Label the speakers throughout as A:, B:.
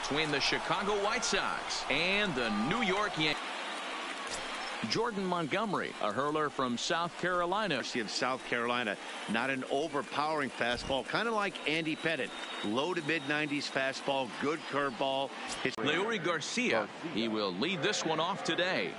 A: between the Chicago White Sox and the New York Yankees. Jordan Montgomery, a hurler from South Carolina.
B: Of South Carolina, not an overpowering fastball, kind of like Andy Pettit. Low to mid-90s fastball, good curveball.
A: Leury Garcia, he will lead this one off today.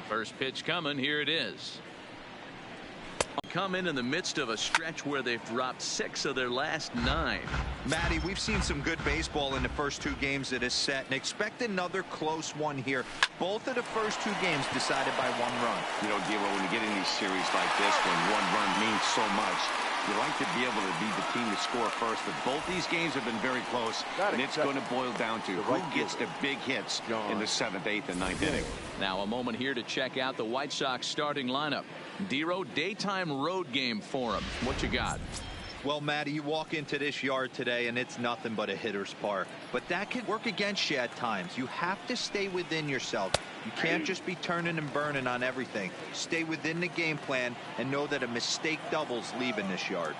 A: First pitch coming. Here it is. Come in the midst of a stretch where they've dropped 6 of their last 9.
C: Matty, we've seen some good baseball in the first 2 games of this set, and expect another close one here. Both of the first 2 games decided by 1 run.
B: You know, Dero, when you get in these series like this, when 1 run means so much, you like to be able to be the team to score first. But both these games have been very close, and it's going to boil down to who gets the big hits in the 7th, 8th, and 9th inning.
A: Now a moment here to check out the White Sox starting lineup. Dero, daytime road game for him. What you got?
C: Well, Matty, you walk into this yard today and it's nothing but a hitter's park. But that can work against you at times. You have to stay within yourself. You can't just be turning and burning on everything. Stay within the game plan and know that a mistake doubles leaving this yard.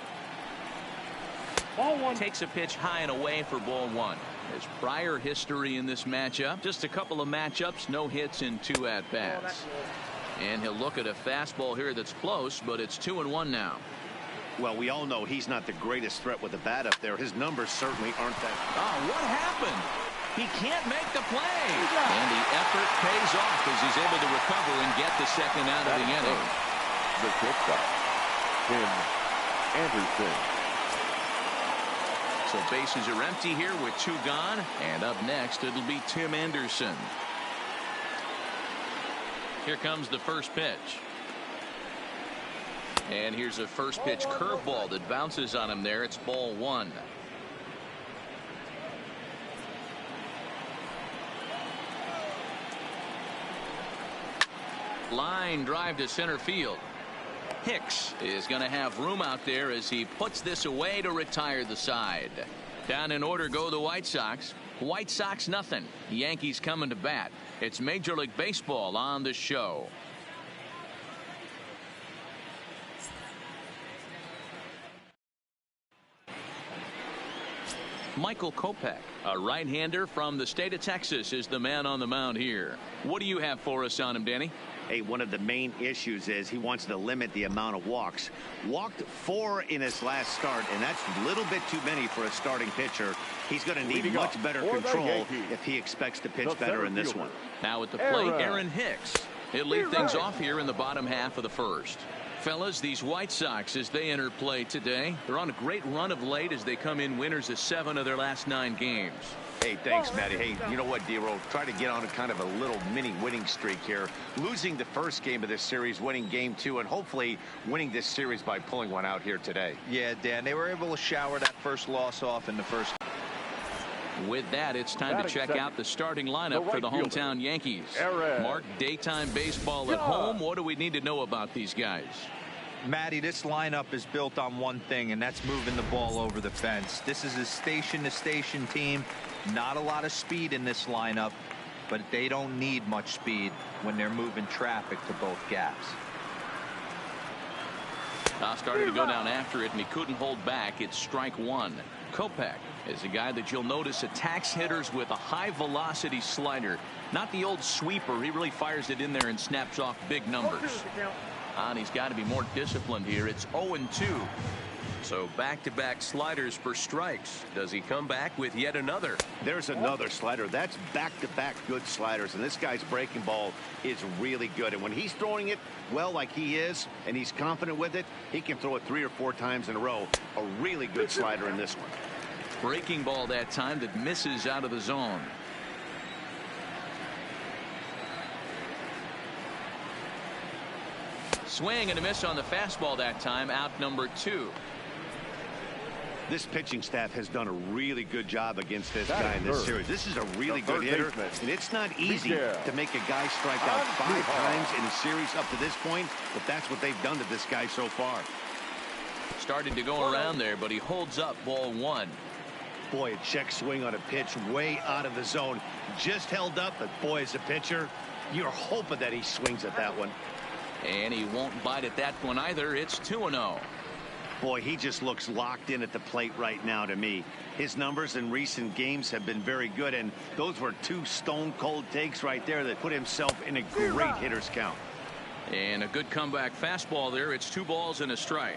A: Ball 1. Takes a pitch high and away for ball 1. His prior history in this matchup, just a couple of matchups, no hits in 2 at-bats. And he'll look at a fastball here that's close, but it's 2-1 now.
B: Well, we all know he's not the greatest threat with the bat up there. His numbers certainly aren't that.
A: Oh, what happened? He can't make the play. And the effort pays off as he's able to recover and get the second out of the inning.
D: The shortstop, Tim Anderson.
A: So bases are empty here with 2 gone. And up next, it'll be Tim Anderson. Here comes the first pitch. And here's a first pitch curveball that bounces on him there. It's ball 1. Line drive to center field. Hicks is going to have room out there as he puts this away to retire the side. Down in order go the White Sox. White Sox nothing. Yankees coming to bat. It's Major League Baseball on the show. Michael Kopech, a right-hander from the state of Texas, is the man on the mound here. What do you have for us on him, Danny?
B: Hey, one of the main issues is he wants to limit the amount of walks. Walked 4 in his last start, and that's a little bit too many for a starting pitcher. He's going to need much better control if he expects to pitch better in this one.
A: Now at the plate, Aaron Hicks. He'll lead things off here in the bottom half of the first. Fellas, these White Sox, as they enter play today, they're on a great run of late as they come in winners of 7 of their last 9 games.
B: Hey, thanks, Matty. Hey, you know what, Dero? Try to get on a kind of a little mini winning streak here. Losing the first game of this series, winning game 2, and hopefully winning this series by pulling one out here today.
C: Yeah, Dan, they were able to shower that first loss off in the first.
A: With that, it's time to check out the starting lineup for the hometown Yankees. Mark, daytime baseball at home. What do we need to know about these guys?
C: Matty, this lineup is built on one thing, and that's moving the ball over the fence. This is a station-to-station team. Not a lot of speed in this lineup, but they don't need much speed when they're moving traffic to both gaps.
A: Starting to go down after it, and he couldn't hold back. It's strike 1. Kopech is a guy that you'll notice attacks hitters with a high-velocity slider. Not the old sweeper. He really fires it in there and snaps off big numbers. And he's got to be more disciplined here. It's 0-2. So back-to-back sliders for strikes. Does he come back with yet another?
B: There's another slider. That's back-to-back good sliders. And this guy's breaking ball is really good. And when he's throwing it well like he is, and he's confident with it, he can throw it 3 or 4 times in a row. A really good slider in this one.
A: Breaking ball that time that misses out of the zone. Swing and a miss on the fastball that time. Out number 2.
B: This pitching staff has done a really good job against this guy in this series. This is a really good hitter, and it's not easy to make a guy strike out 5 times in a series up to this point, but that's what they've done to this guy so far.
A: Started to go around there, but he holds up ball one.
B: Boy, a check swing on a pitch way out of the zone. Just held up, but boy, as a pitcher, you're hoping that he swings at that one.
A: And he won't bite at that one either. It's 2-0.
B: Boy, he just looks locked in at the plate right now to me. His numbers in recent games have been very good, and those were two stone-cold takes right there that put himself in a great hitter's count.
A: And a good comeback fastball there. It's 2 balls and a strike.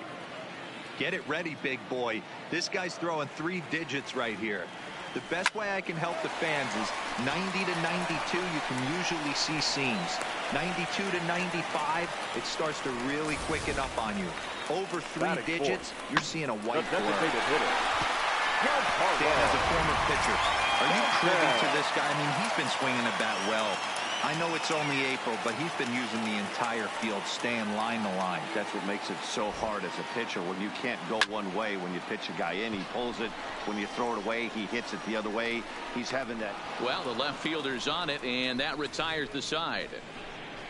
C: Get it ready, big boy. This guy's throwing 3 digits right here. The best way I can help the fans is 90 to 92. You can usually see seams. 92 to 95, it starts to really quicken up on you. Over 3 digits, you're seeing a white blur. Dan, as a former pitcher, are you privy to this guy? I mean, he's been swinging the bat well. I know it's only April, but he's been using the entire field, staying line to line.
B: That's what makes it so hard as a pitcher when you can't go one way. When you pitch a guy in, he pulls it. When you throw it away, he hits it the other way. He's having that.
A: Well, the left fielder's on it, and that retires the side.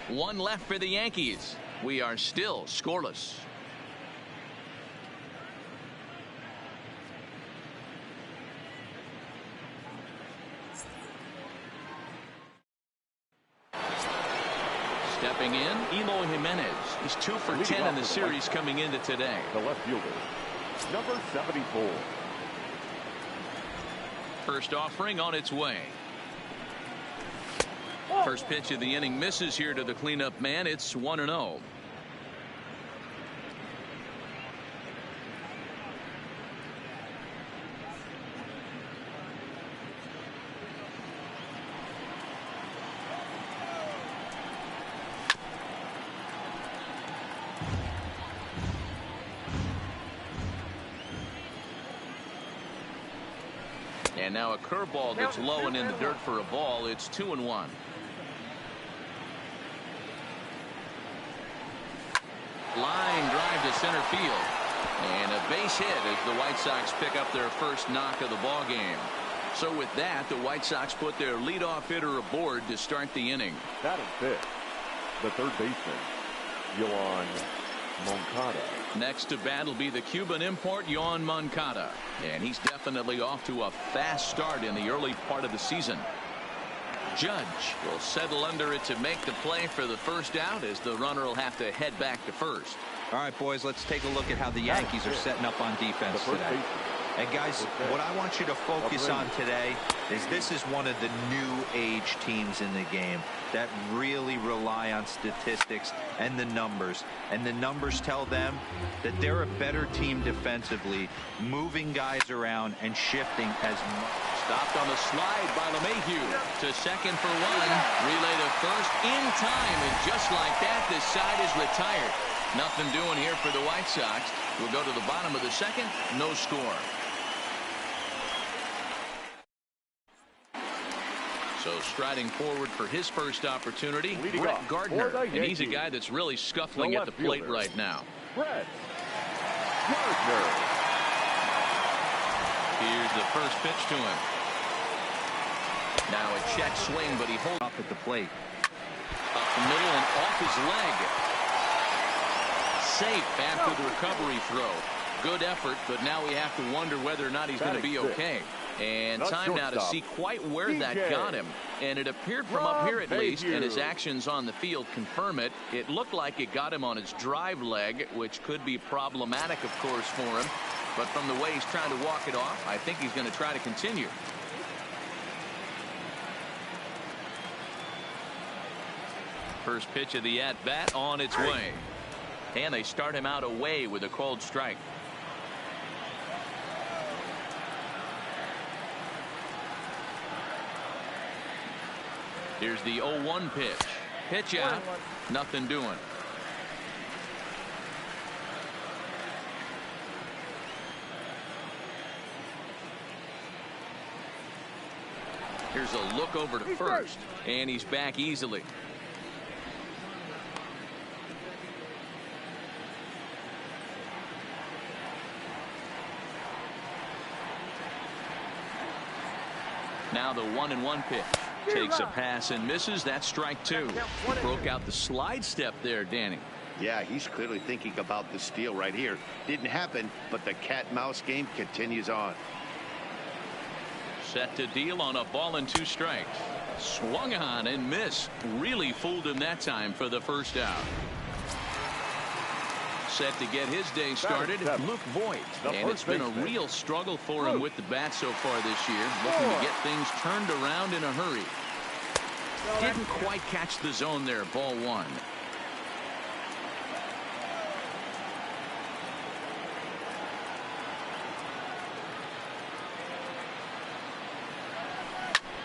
A: 1 left for the Yankees. We are still scoreless. Stepping in, Eloy Jimenez. He's 2 for 10 in the series coming into today.
D: The left fielder, number 74.
A: First offering on its way. First pitch of the inning misses here to the cleanup man. It's 1-0. And now a curveball that's low and in the dirt for a ball. It's 2-1. Line drive to center field. And a base hit as the White Sox pick up their first knock of the ball game. So with that, the White Sox put their leadoff hitter aboard to start the inning.
D: Batting fifth, the third baseman, Yoan Moncada.
A: Next to bat will be the Cuban import, Yoan Moncada. And he's definitely off to a fast start in the early part of the season. Judge will settle under it to make the play for the first out, as the runner will have to head back to first.
C: All right, boys, let's take a look at how the Yankees are setting up on defense today. And guys, what I want you to focus on today is this is one of the new age teams in the game that really rely on statistics and the numbers. And the numbers tell them that they're a better team defensively, moving guys around and shifting as much.
A: Stopped on the slide by LeMahieu to second for 1. Relay to first in time, and just like that, this side is retired. Nothing doing here for the White Sox. We'll go to the bottom of the second. No score. So striding forward for his first opportunity, Brett Gardner. And he's a guy that's really scuffling at the plate right now.
D: Brett Gardner.
A: Here's the first pitch to him. Now a check swing, but he holds
C: up at the plate.
A: Up the middle and off his leg. Safe after the recovery throw. Good effort, but now we have to wonder whether or not he's going to be okay. And time now to see quite where that got him. And it appeared from up here at least, and his actions on the field confirm it. It looked like it got him on his drive leg, which could be problematic, of course, for him. But from the way he's trying to walk it off, I think he's going to try to continue. First pitch of the at-bat on its way. And they start him out away with a cold strike. Here's the 0-1 pitch. Pitch out. Nothing doing. Here's a look over to first. And he's back easily. Now the 1-1 pitch. Takes a pass and misses. That's strike 2. Broke out the slide step there, Danny.
B: Yeah, he's clearly thinking about the steal right here. Didn't happen, but the cat-mouse game continues on.
A: Set to deal on a ball and 2 strikes. Swung on and missed. Really fooled him that time for the first out. Set to get his day started, Luke Voigt. And it's been a real struggle for him with the bat so far this year. Looking to get things turned around in a hurry. Didn't quite catch the zone there. Ball 1.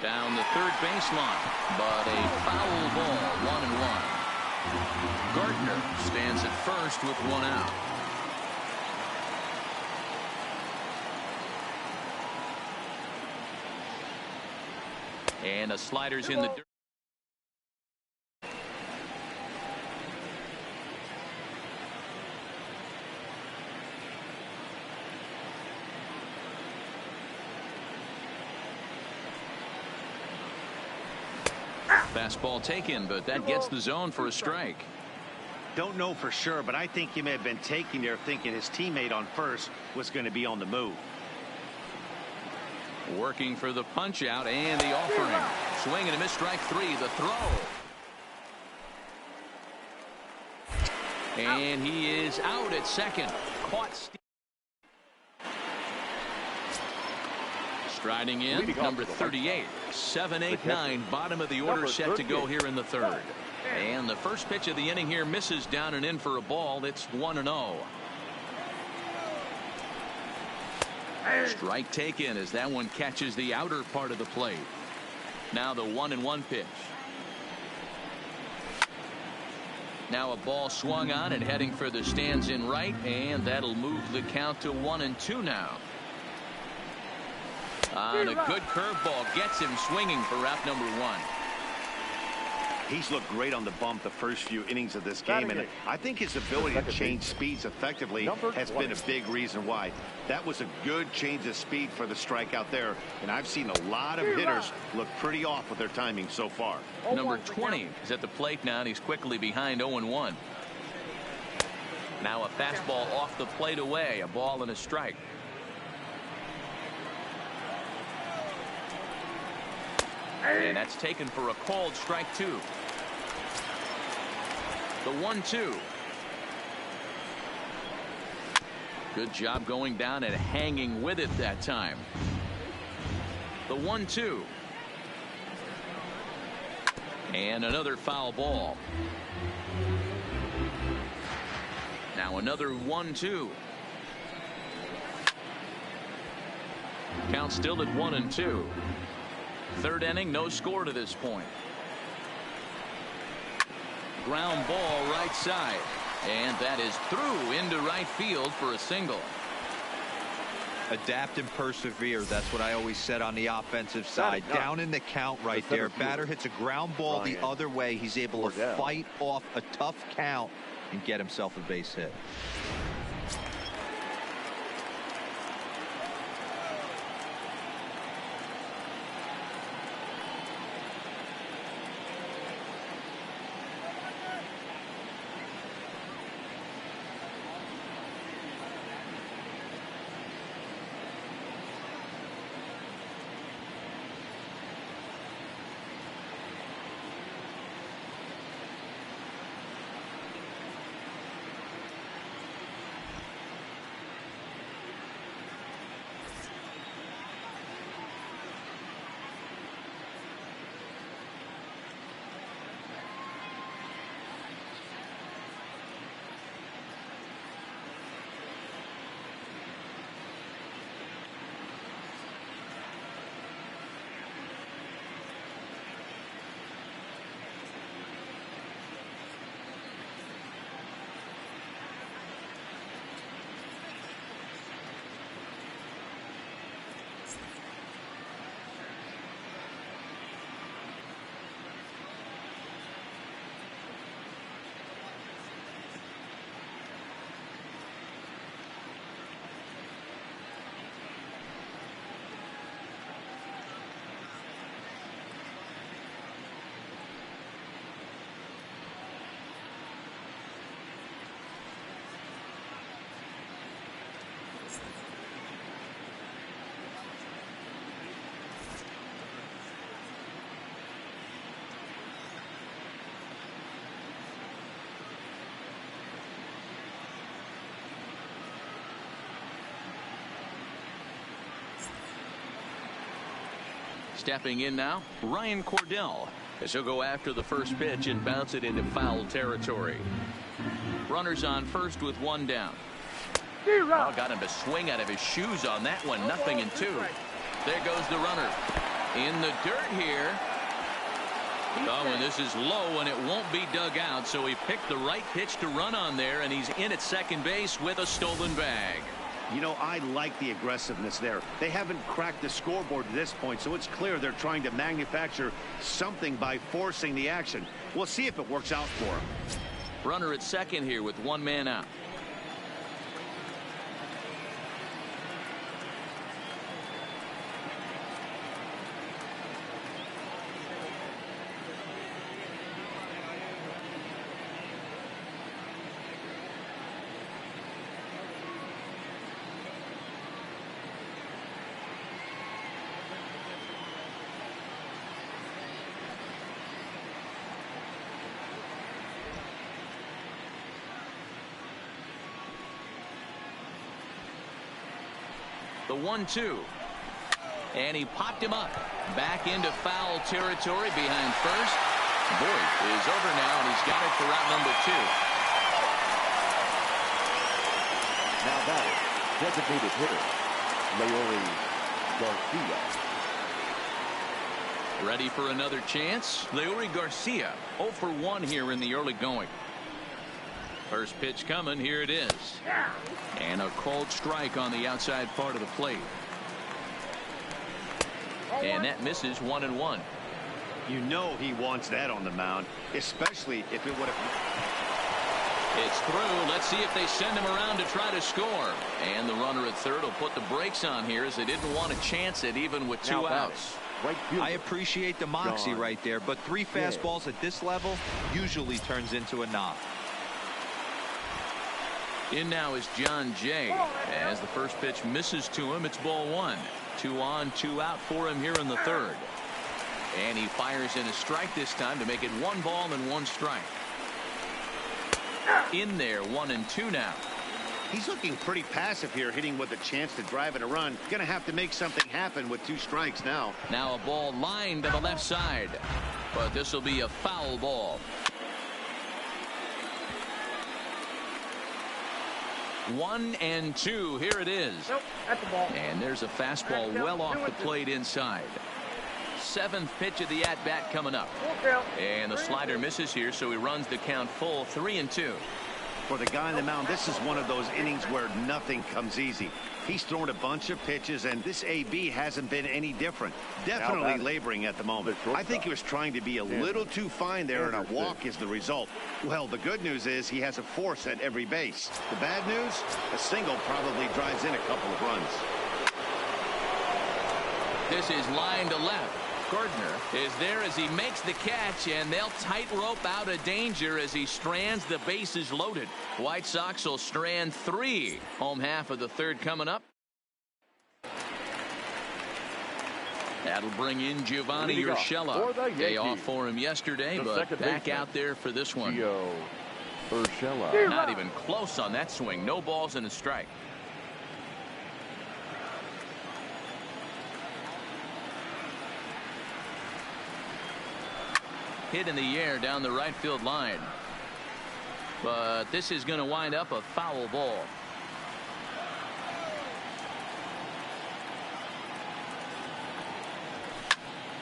A: Down the third baseline, but a foul ball, 1-1. Gardner stands at first with 1 out. And a slider's in the dirt. Fastball taken, but that gets the zone for a strike.
B: Don't know for sure, but I think he may have been taking there thinking his teammate on first was going to be on the move.
A: Working for the punch out and the offering. Swing and a miss, strike 3. The throw. And he is out at second. Caught. Striding in, number 38. 7, 8, 9, bottom of the order, set to go here in the third. And the first pitch of the inning here misses down and in for a ball. It's 1-0. Strike taken as that one catches the outer part of the plate. Now the 1-1 pitch. Now a ball swung on and heading for the stands in right, and that'll move the count to 1-2 now. On a good curveball, gets him swinging for out number 1.
B: He's looked great on the bump the first few innings of this game, and I think his ability to change speeds effectively has been a big reason why. That was a good change of speed for the strikeout there, and I've seen a lot of hitters look pretty off with their timing so far.
A: Number 20 is at the plate now, and he's quickly behind 0-1. Now a fastball off the plate away, a ball and a strike. And that's taken for a called strike 2. The 1-2. Good job going down and hanging with it that time. The 1-2. And another foul ball. Now another 1-2. Count still at 1-2. Third inning, no score to this point. Ground ball right side. And that is through into right field for a single.
C: Adapt and persevere. That's what I always said on the offensive side. Down in the count right there. Batter hits a ground ball the other way. He's able to fight off a tough count and get himself a base hit.
A: Stepping in now, Ryan Cordell, as he'll go after the first pitch and bounce it into foul territory. Runners on first with one down. Oh, got him to swing out of his shoes on that one. 0-2. There goes the runner. In the dirt here. Oh, and this is low, and it won't be dug out, so he picked the right pitch to run on there, and he's in at second base with a stolen bag.
B: You know, I like the aggressiveness there. They haven't cracked the scoreboard at this point, so it's clear they're trying to manufacture something by forcing the action. We'll see if it works out for them.
A: Runner at second here with one man out. The 1-2. And he popped him up. Back into foul territory behind first. Boyd is over now, and he's got it for out number 2.
D: Now batting, designated hitter, Leury Garcia.
A: Ready for another chance? Leury Garcia, 0 for 1 here in the early going. First pitch coming. Here it is. And a called strike on the outside part of the plate. And that misses 1-1.
B: You know he wants that on the mound, especially if it would have.
A: It's through. Let's see if they send him around to try to score. And the runner at third will put the brakes on here, as they didn't want to chance it even with 2 outs.
C: I appreciate the moxie right there, but 3 fastballs at this level usually turns into a knock.
A: In now is John Jay. As the first pitch misses to him, it's ball 1. 2 on, 2 out for him here in the third. And he fires in a strike this time to make it 1 ball and 1 strike. In there, 1-2 now.
B: He's looking pretty passive here, hitting with a chance to drive in a run. Gonna have to make something happen with 2 strikes now.
A: Now a ball lined to the left side, but this will be a foul ball. 1-2. Here it is.
E: Nope, that's the ball.
A: And there's a fastball well off the plate inside. 7th pitch of the at-bat coming up. And the slider misses here, so he runs the count full. 3-2.
B: For the guy on the mound, this is one of those innings where nothing comes easy. He's thrown a bunch of pitches, and this AB hasn't been any different. Definitely laboring at the moment. I think he was trying to be a little too fine there, and a walk is the result. Well, the good news is he has a force at every base. The bad news, a single probably drives in a couple of runs.
A: This is line to left. Gardner is there as he makes the catch, and they'll tightrope out of danger as he strands the bases loaded. White Sox will strand 3. Home half of the third coming up. That'll bring in Giovanni Urshela. Day off for him yesterday, but back out there for this one.
D: Urshela.
A: Not even close on that swing. No balls and a strike. Hit in the air down the right field line. But this is going to wind up a foul ball.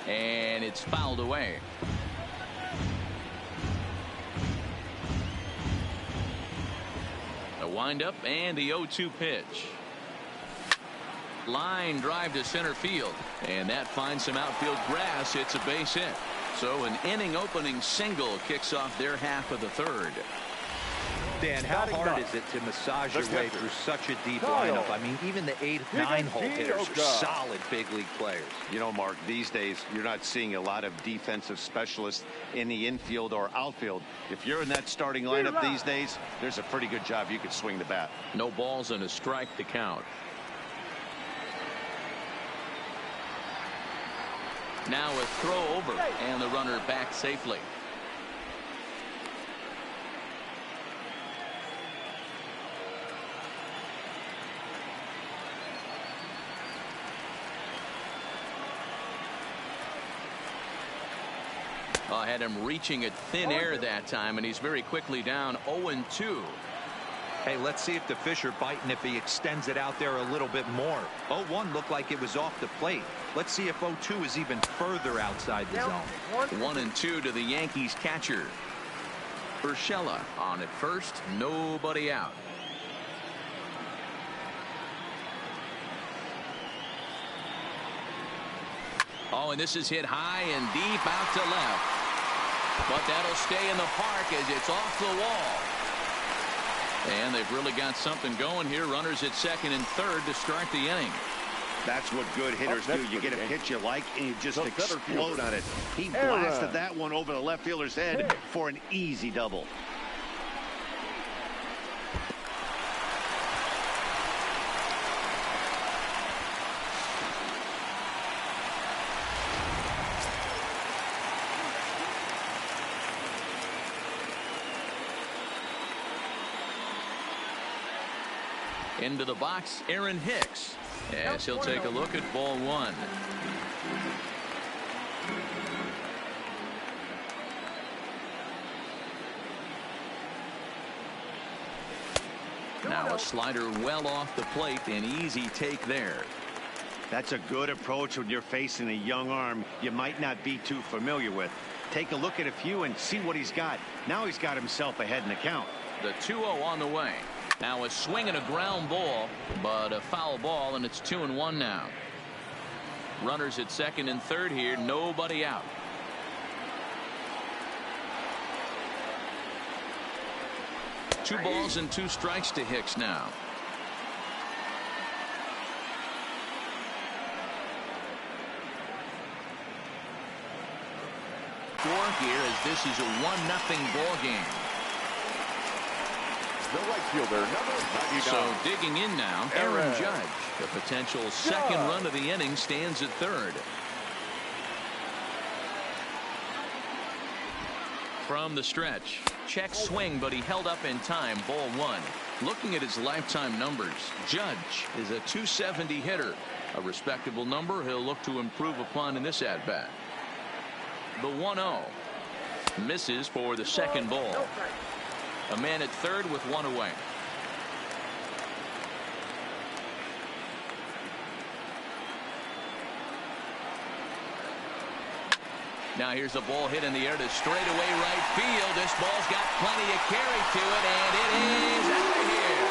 A: And it's fouled away. A windup and the 0-2 pitch. Line drive to center field. And that finds some outfield grass. It's a base hit. So an inning opening single kicks off their half of the third.
C: Dan, how hard is it to massage your way through such a deep lineup? I mean, even the 8, 9-hole hitters are solid big league players.
B: You know, Mark, these days you're not seeing a lot of defensive specialists in the infield or outfield. If you're in that starting lineup these days, there's a pretty good job you could swing the bat.
A: No balls and a strike to count. Now a throw over, and the runner back safely. Had him reaching at thin air that time, and he's very quickly down 0-2.
C: Hey, let's see if the fish are biting if he extends it out there a little bit more. 0-1 looked like it was off the plate. Let's see if 0-2 is even further outside the zone.
A: 1-2 to the Yankees catcher. Urshela on at first, nobody out. Oh, and this is hit high and deep out to left. But that'll stay in the park as it's off the wall. And they've really got something going here. Runners at second and third to start the inning.
B: That's what good hitters do. You get a pitch you like and you just explode on it. He blasted that one over the left fielder's head for an easy double.
A: Into the box, Aaron Hicks, as he'll take a look at ball one. Now a slider well off the plate, an easy take there.
B: That's a good approach when you're facing a young arm you might not be too familiar with. Take a look at a few and see what he's got. Now he's got himself ahead in the count.
A: The 2-0 on the way. Now a swing and a ground ball, but a foul ball, and it's 2-1 now. Runners at second and third here, nobody out. Two balls and two strikes to Hicks now. Four here as this is a 1-0 ball game.
D: The right fielder, number 99.
A: So digging in now, Aaron Judge. The potential second run of the inning stands at third. From the stretch, check swing, but he held up in time. Ball one. Looking at his lifetime numbers, Judge is a .270 hitter, a respectable number he'll look to improve upon in this at bat. The 1-0 misses for the second ball. A man at third with one away. Now here's a ball hit in the air to straightaway right field. This ball's got plenty of carry to it, and it is out of here.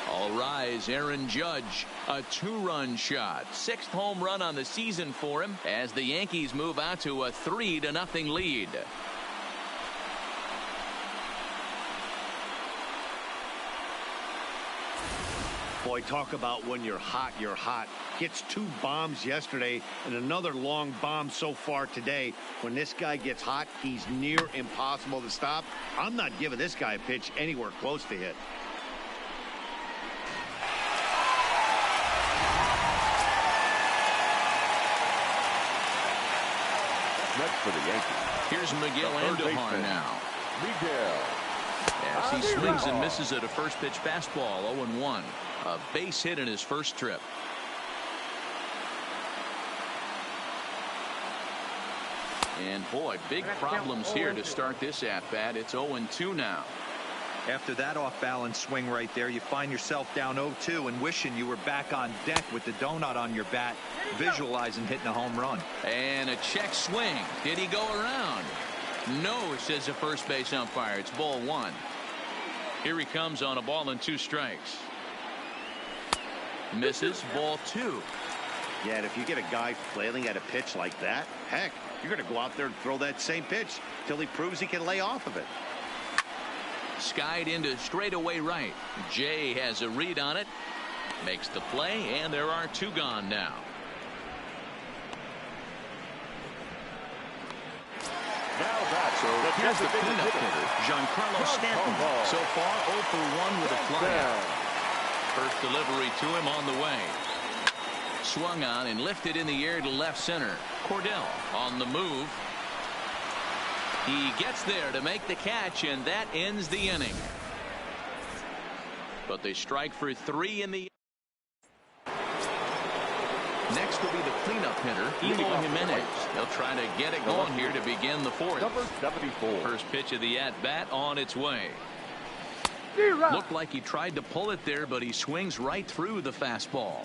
A: All rise, Aaron Judge, a two-run shot. Sixth home run on the season for him as the Yankees move out to a 3-0 lead.
B: Boy, talk about when you're hot, you're hot. Gets two bombs yesterday and another long bomb so far today. When this guy gets hot, he's near impossible to stop. I'm not giving this guy a pitch anywhere close to hit.
D: Next for the Yankees.
A: Here's Miguel Andujar now.
D: Miguel.
A: As he swings and misses at a first pitch fastball, 0-1. A base hit in his first trip. And boy, big problems here to start this at bat. It's 0-2 now.
C: After that off-balance swing right there, you find yourself down 0-2 and wishing you were back on deck with the donut on your bat, visualizing hitting a home run.
A: And a check swing. Did he go around? No, says the first base umpire. It's ball one. Here he comes on a ball and two strikes. Misses, ball two.
B: Yeah, and if you get a guy flailing at a pitch like that, heck, you're going to go out there and throw that same pitch till he proves he can lay off of it.
A: Skied into straightaway right. Jay has a read on it. Makes the play, and there are two gone now.
D: Now that's
A: So here's the cleanup hitter, Giancarlo Stanton. So far, 0 for 1 with a flyout. First delivery to him on the way. Swung on and lifted in the air to left center. Cordell on the move. He gets there to make the catch, and that ends the inning. But they strike for 3 in the. Next will be the cleanup hitter, Eloy Jimenez. He'll try to get it going here to begin the fourth.
D: Number 74.
A: First pitch of the at-bat on its way. Looked like he tried to pull it there, but he swings right through the fastball.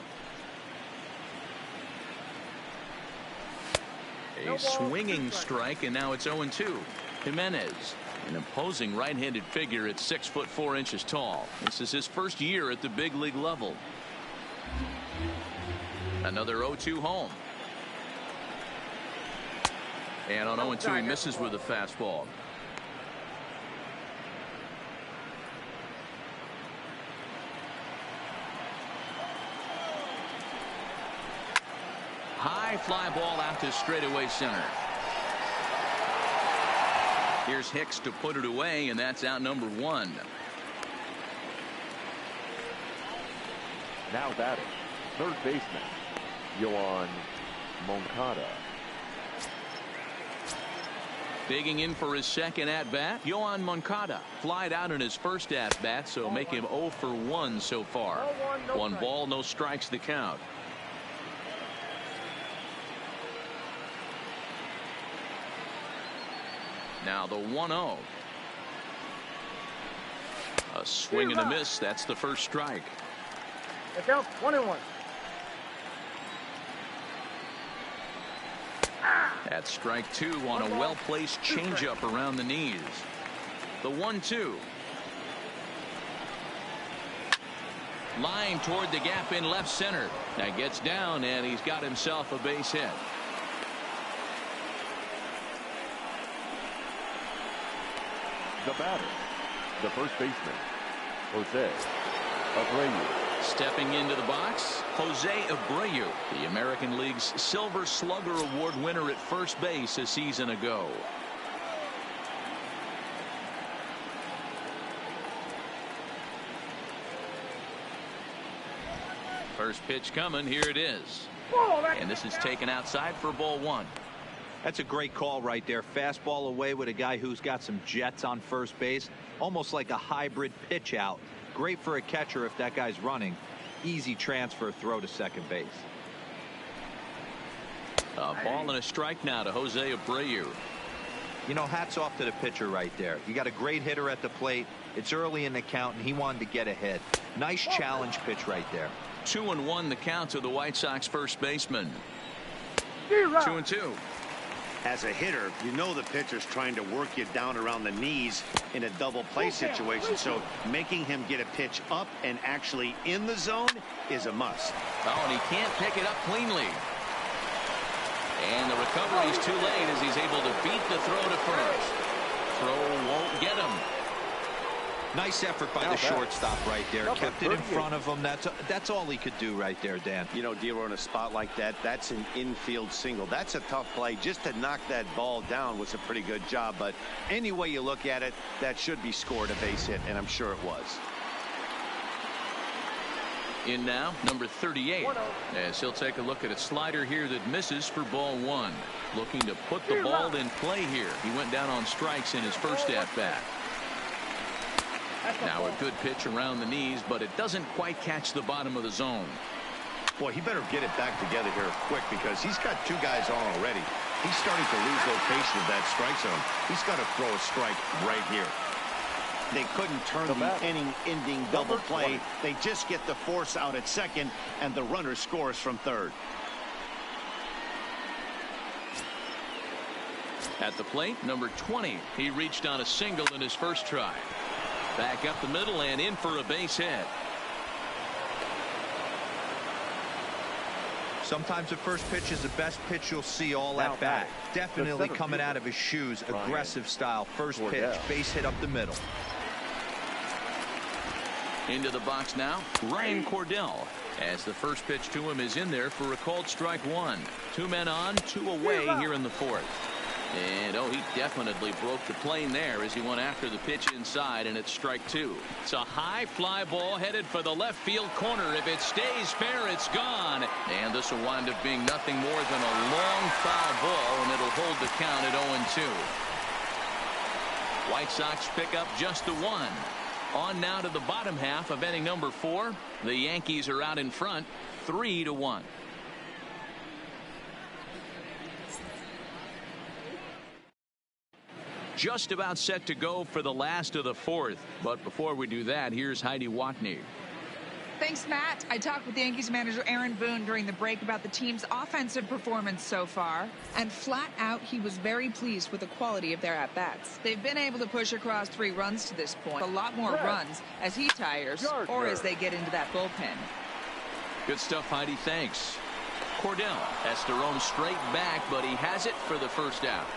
A: A swinging strike, and now it's 0-2. Jimenez, an imposing right-handed figure at 6'4" tall. This is his first year at the big league level. Another 0-2 home. And on 0-2 he misses with a fastball. High fly ball out to straightaway center. Here's Hicks to put it away, and that's out number 1.
D: Now batting, third baseman, Yoan Moncada.
A: Digging in for his second at-bat, Yoan Moncada. Flied out in his first at-bat, so make him 0 for 1 so far. 1 ball, no strikes the count. Now the 1-0. A swing and a miss. That's the first strike.
E: It counts 1-1.
A: That's strike 2 on a well-placed changeup around the knees. The 1-2. Line toward the gap in left center. That gets down, and he's got himself a base hit.
D: The batter, the first baseman, Jose Abreu.
A: Stepping into the box, Jose Abreu, the American League's Silver Slugger Award winner at first base a season ago. First pitch coming. Here it is. And this is taken outside for ball 1.
C: That's a great call right there. Fastball away with a guy who's got some jets on first base. Almost like a hybrid pitch out. Great for a catcher if that guy's running. Easy transfer throw to second base.
A: A ball and a strike now to Jose Abreu.
C: You know, hats off to the pitcher right there. You got a great hitter at the plate. It's early in the count, and he wanted to get ahead. Nice challenge pitch right there.
A: 2-1 the count to the White Sox first baseman. 2-2.
B: As a hitter, you know the pitcher's trying to work you down around the knees in a double play situation, so making him get a pitch up and actually in the zone is a must.
A: Oh, and he can't pick it up cleanly. And the recovery is too late as he's able to beat the throw to first. Throw won't get him.
C: Nice effort by the shortstop right there. Kept it in front of him. That's all he could do right there, Dan.
B: You know, Dealer, in a spot like that, that's an infield single. That's a tough play. Just to knock that ball down was a pretty good job. But any way you look at it, that should be scored a base hit, and I'm sure it was.
A: In now, number 38. As he'll take a look at a slider here that misses for ball 1. Looking to put the ball in play here. He went down on strikes in his first at-bat. Now a good pitch around the knees, but it doesn't quite catch the bottom of the zone.
B: Boy, he better get it back together here quick because he's got 2 guys on already. He's starting to lose location of that strike zone. He's got to throw a strike right here. They couldn't turn the inning-ending double play. They just get the force out at second, and the runner scores from third.
A: At the plate, number 20. He reached on a single in his first try. Back up the middle and in for a base hit.
C: Sometimes the first pitch is the best pitch you'll see all at bat. Definitely coming out of his shoes. Aggressive style. First pitch. Base hit up the middle.
A: Into the box now, Ryan Cordell. As the first pitch to him is in there for a called strike 1. 2 men on, 2 away here in the fourth. And, oh, he definitely broke the plane there as he went after the pitch inside, and it's strike 2. It's a high fly ball headed for the left field corner. If it stays fair, it's gone. And this will wind up being nothing more than a long foul ball, and it'll hold the count at 0-2. White Sox pick up just the 1. On now to the bottom half of inning number 4. The Yankees are out in front, 3-1. Just about set to go for the last of the 4th. But before we do that, here's Heidi Watney.
F: Thanks, Matt. I talked with Yankees manager Aaron Boone during the break about the team's offensive performance so far. And flat out, he was very pleased with the quality of their at-bats. They've been able to push across 3 runs to this point. A lot more runs as he tires or as they get into that bullpen.
A: Good stuff, Heidi. Thanks. Cordell has to roam straight back, but he has it for the first out.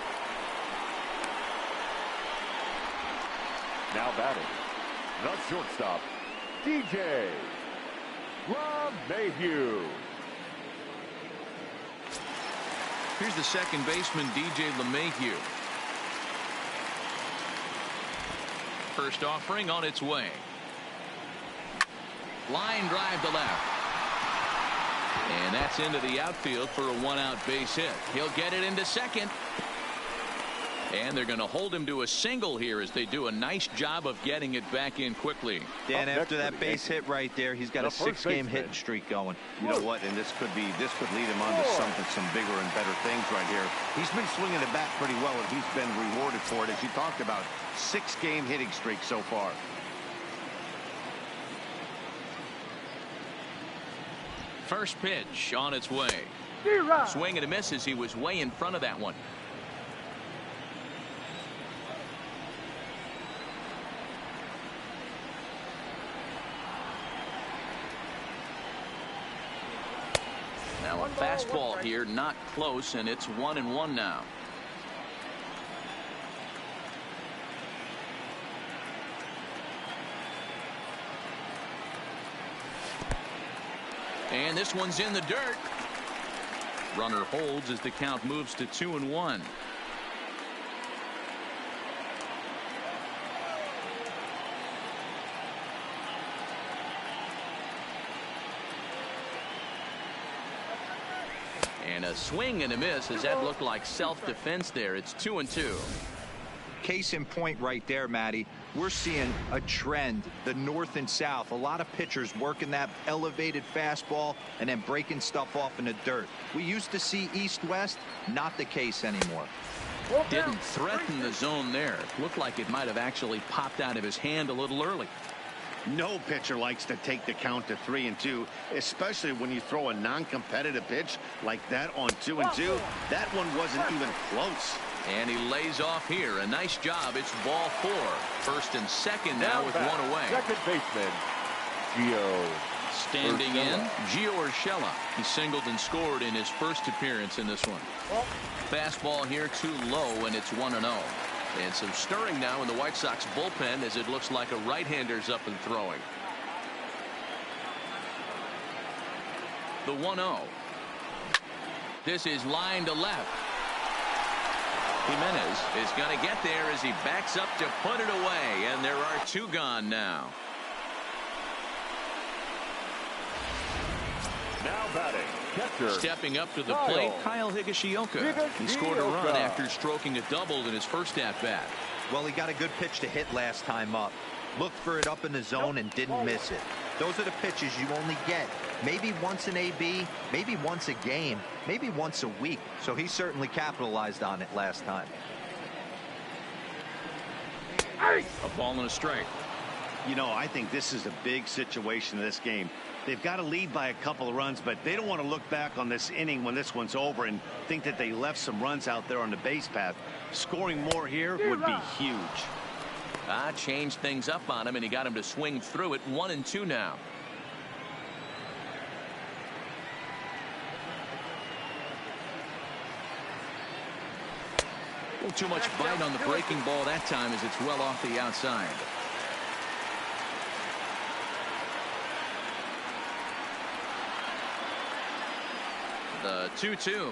D: Now batting, the shortstop, DJ LeMahieu.
A: Here's the second baseman, DJ LeMahieu. First offering on its way. Line drive to left. And that's into the outfield for a 1-out base hit. He'll get it into second. And they're going to hold him to a single here as they do a nice job of getting it back in quickly.
C: Dan, after that base hit right there, he's got a 6-game hitting streak going.
B: You know what? And this could lead him on to some bigger and better things right here. He's been swinging the bat pretty well, and he's been rewarded for it, as you talked about. 6-game hitting streak so far.
A: First pitch on its way. Swing and a miss as he was way in front of that one. Now a fastball here, not close, and it's 1-1 now. And this one's in the dirt. Runner holds as the count moves to 2-1. And a swing and a miss as that looked like self-defense there. It's 2-2.
C: Case in point right there, Matty. We're seeing a trend, the north and south. A lot of pitchers working that elevated fastball and then breaking stuff off in the dirt. We used to see east-west, not the case anymore.
A: Didn't threaten the zone there. Looked like it might have actually popped out of his hand a little early.
B: No pitcher likes to take the count to 3-2, especially when you throw a non-competitive pitch like that on 2-2. That one wasn't even close.
A: And he lays off here. A nice job. It's ball 4. First and second now with one away.
D: Second baseman, Gio.
A: Standing in, Gio Urshela. He singled and scored in his first appearance in this one. Fastball here too low, and it's 1-0. And some stirring now in the White Sox bullpen as it looks like a right-hander's up and throwing. The 1-0. This is line to left. Jimenez is going to get there as he backs up to put it away, and there are 2 gone now.
D: Now batting, catcher.
A: Stepping up to the plate, Kyle Higashioka. He scored a run after stroking a double in his first at-bat.
C: Well, he got a good pitch to hit last time up. Looked for it up in the zone and didn't miss it. Those are the pitches you only get maybe once an AB, maybe once a game, maybe once a week. So he certainly capitalized on it last time.
A: A ball and a strike.
B: You know, I think this is a big situation in this game. They've got to lead by a couple of runs, but they don't want to look back on this inning when this one's over and think that they left some runs out there on the base path. Scoring more here would be huge.
A: Changed things up on him, and he got him to swing through it. 1-2 now. A little too much bite on the breaking ball that time as it's well off the outside. The 2-2.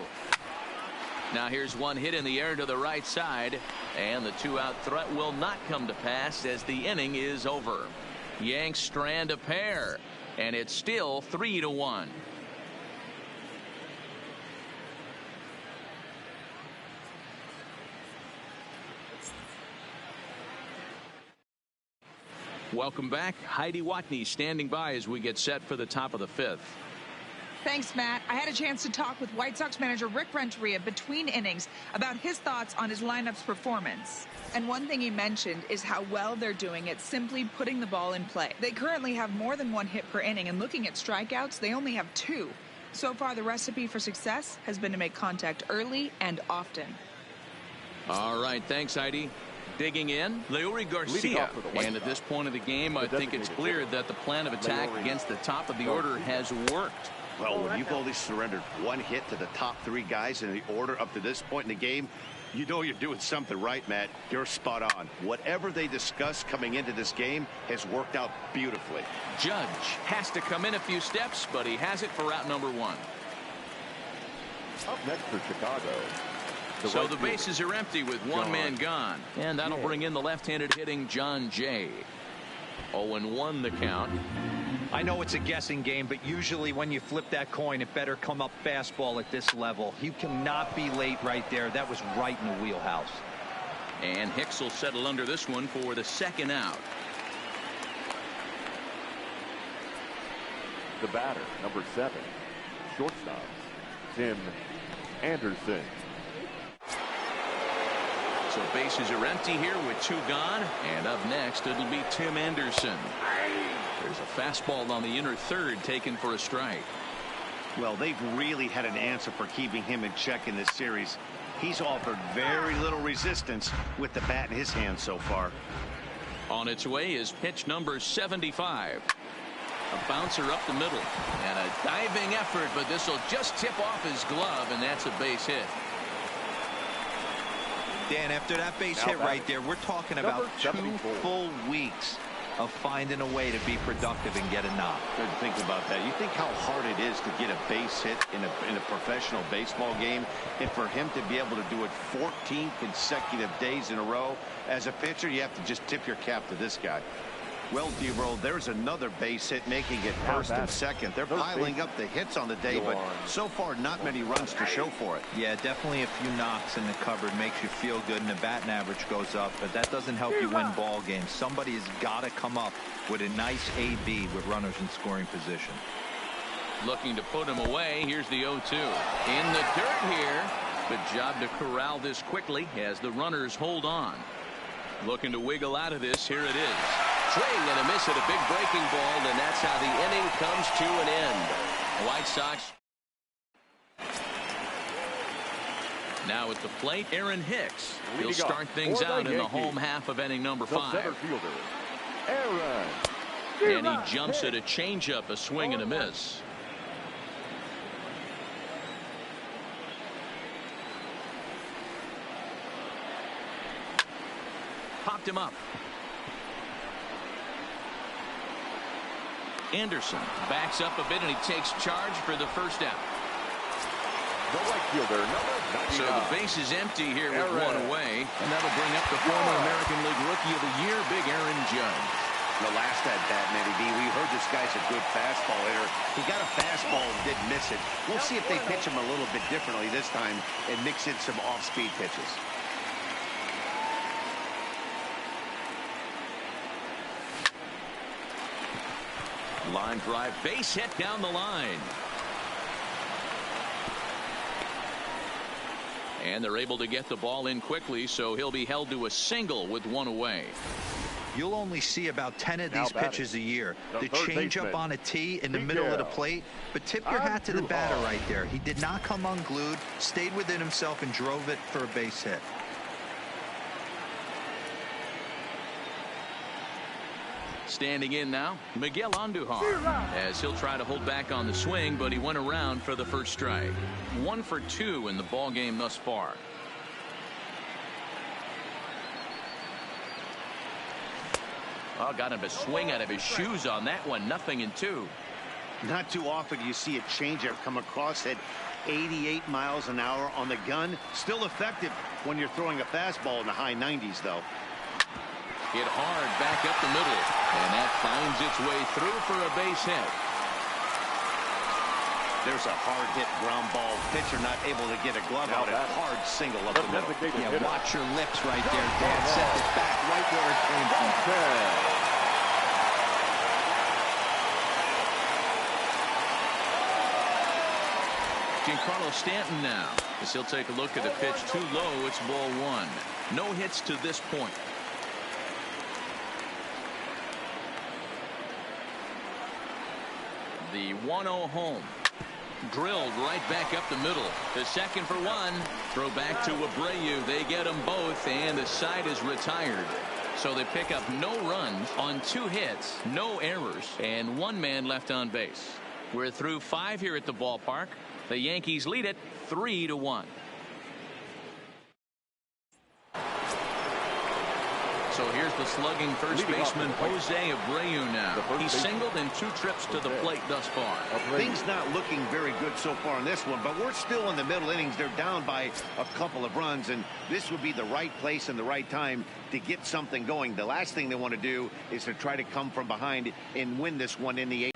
A: Now here's one hit in the air to the right side, and the 2-out threat will not come to pass as the inning is over. Yanks strand a pair, and it's still 3-1. Welcome back. Heidi Watney standing by as we get set for the top of the fifth.
F: Thanks, Matt. I had a chance to talk with White Sox manager Rick Renteria between innings about his thoughts on his lineup's performance. And one thing he mentioned is how well they're doing at simply putting the ball in play. They currently have more than 1 hit per inning, and looking at strikeouts, they only have 2. So far, the recipe for success has been to make contact early and often.
A: All right, thanks, Heidi. Digging in, Leury Garcia. And at this point of the game, I think it's clear that the plan of attack against the top of the order has worked.
B: Well, when you've only surrendered 1 hit to the top 3 guys in the order up to this point in the game, you know you're doing something right, Matt. You're spot on. Whatever they discussed coming into this game has worked out beautifully.
A: Judge has to come in a few steps, but he has it for route number 1.
D: Up next for Chicago.
A: So the bases are empty with 1 man gone. And that'll bring in the left-handed hitting John Jay. 0-1 the count.
C: I know it's a guessing game, but usually when you flip that coin, it better come up fastball at this level. You cannot be late right there. That was right in the wheelhouse.
A: And Hicks will settle under this one for the 2nd out.
D: The batter, number 7, shortstop, Tim Anderson.
A: So bases are empty here with 2 gone. And up next, it'll be Tim Anderson. There's a fastball on the inner third taken for a strike.
B: Well, they've really had an answer for keeping him in check in this series. He's offered very little resistance with the bat in his hand so far.
A: On its way is pitch number 75. A bouncer up the middle. And a diving effort, but this will just tip off his glove, and that's a base hit.
C: Dan, after that base hit right there, we're talking about 2 full weeks of finding a way to be productive and get a knock.
B: Good to think about that. You think how hard it is to get a base hit in a professional baseball game, and for him to be able to do it 14 consecutive days in a row as a pitcher, you have to just tip your cap to this guy. Well, D-Roll, there's another base hit, making it first and second. They're piling up the hits on the day, but so far not many runs to show for it.
C: Yeah, definitely a few knocks in the cupboard makes you feel good, and the batting average goes up, but that doesn't help you win ball games. Somebody has got to come up with a nice AB with runners in scoring position.
A: Looking to put him away. Here's the 0-2. In the dirt here. Good job to corral this quickly as the runners hold on. Looking to wiggle out of this. Here it is. Swing and a miss at a big breaking ball, and that's how the inning comes to an end. The White Sox. Now at the plate, Aaron Hicks. He'll start things out in the home half of inning number 5.
D: Center fielder, Aaron.
A: And he jumps at a changeup, a swing and a miss. Popped him up. Anderson backs up a bit, and he takes charge for the 1st out.
D: The right fielder, number 99.
A: So the base is empty here with 1 away, and that'll bring up the former American League Rookie of the Year, Big Aaron Judge.
B: The last at bat, Matty B, we heard this guy's a good fastball hitter. He got a fastball and didn't miss it. We'll see if they pitch him a little bit differently this time and mix in some off-speed pitches.
A: Line drive, base hit down the line. And they're able to get the ball in quickly, so he'll be held to a single with 1 away.
C: You'll only see about 10 of these pitches a year. The changeup on a tee in the middle of the plate. But tip your hat to the batter right there. He did not come unglued, stayed within himself, and drove it for a base hit.
A: Standing in now, Miguel Andujar, as he'll try to hold back on the swing, but he went around for the 1st strike. 1 for 2 in the ball game thus far. Oh, got him a swing out of his shoes on that one. 0-2.
B: Not too often do you see a changeup come across at 88 miles an hour on the gun. Still effective when you're throwing a fastball in the high 90s, though.
A: Hit hard back up the middle, and that finds its way through for a base hit.
B: There's a hard hit ground ball. Pitcher not able to get a glove out. A hard single up the middle.
C: Yeah, watch your lips right there, Dan. Sent it back right where it came from.
A: Giancarlo Stanton now, as he'll take a look at the pitch too low. It's ball one. No hits to this point. The 1-0 home. Drilled right back up the middle. The second for one. Throw back to Abreu. They get them both, and the side is retired. So they pick up no runs on 2 hits, no errors, and 1 man left on base. We're through 5 here at the ballpark. The Yankees lead it 3-1. So here's the slugging first baseman, Jose Abreu now. He's singled in 2 trips to the plate thus far.
B: Things not looking very good so far in this one, but we're still in the middle innings. They're down by a couple of runs, and this would be the right place and the right time to get something going. The last thing they want to do is to try to come from behind and win this one in the 8th.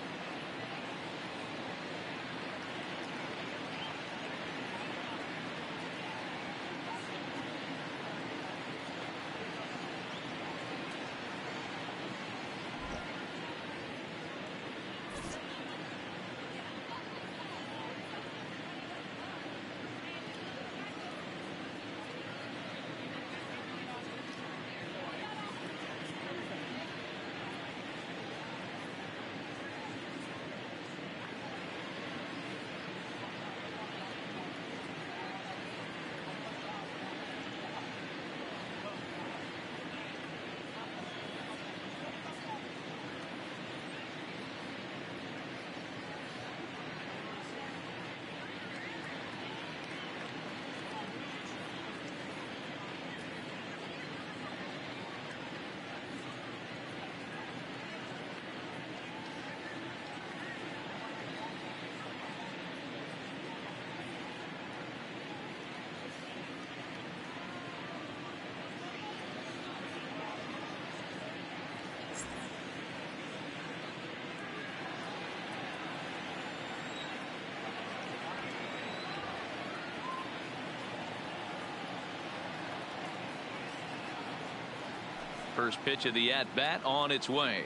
A: First pitch of the at-bat on its way.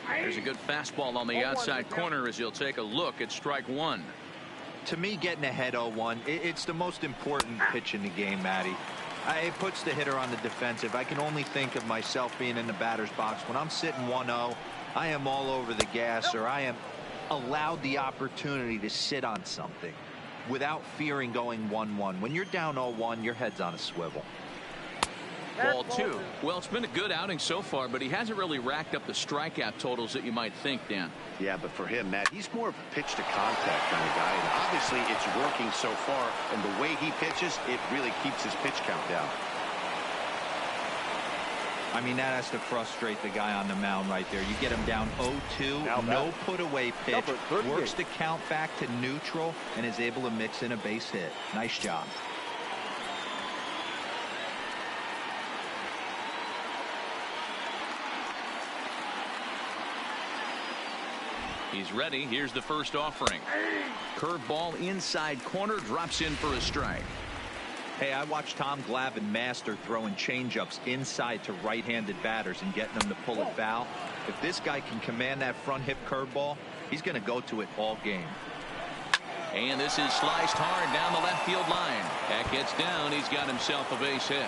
A: There's a good fastball on the outside corner as he'll take a look at strike one.
C: To me, getting ahead 0-1, it's the most important pitch in the game, Matty. It puts the hitter on the defensive. I can only think of myself being in the batter's box. When I'm sitting 1-0, I am all over the gas, or I am allowed the opportunity to sit on something without fearing going 1-1. When you're down 0-1, your head's on a swivel.
A: Ball two. Well, it's been a good outing so far, but he hasn't really racked up the strikeout totals that you might think, Dan.
B: Yeah, but for him, Matt, he's more of a pitch to contact kind of guy, and obviously it's working so far, and the way he pitches, it really keeps his pitch count down.
C: I mean, that has to frustrate the guy on the mound right there. You get him down 0-2, no put-away pitch, works the count back to neutral, and is able to mix in a base hit. Nice job.
A: He's ready. Here's the first offering. Curveball inside corner, drops in for a strike.
C: Hey, I watched Tom Glavine master throwing changeups inside to right-handed batters and getting them to pull it foul. If this guy can command that front hip curveball, he's going to go to it all game.
A: And this is sliced hard down the left field line. That gets down. He's got himself a base hit.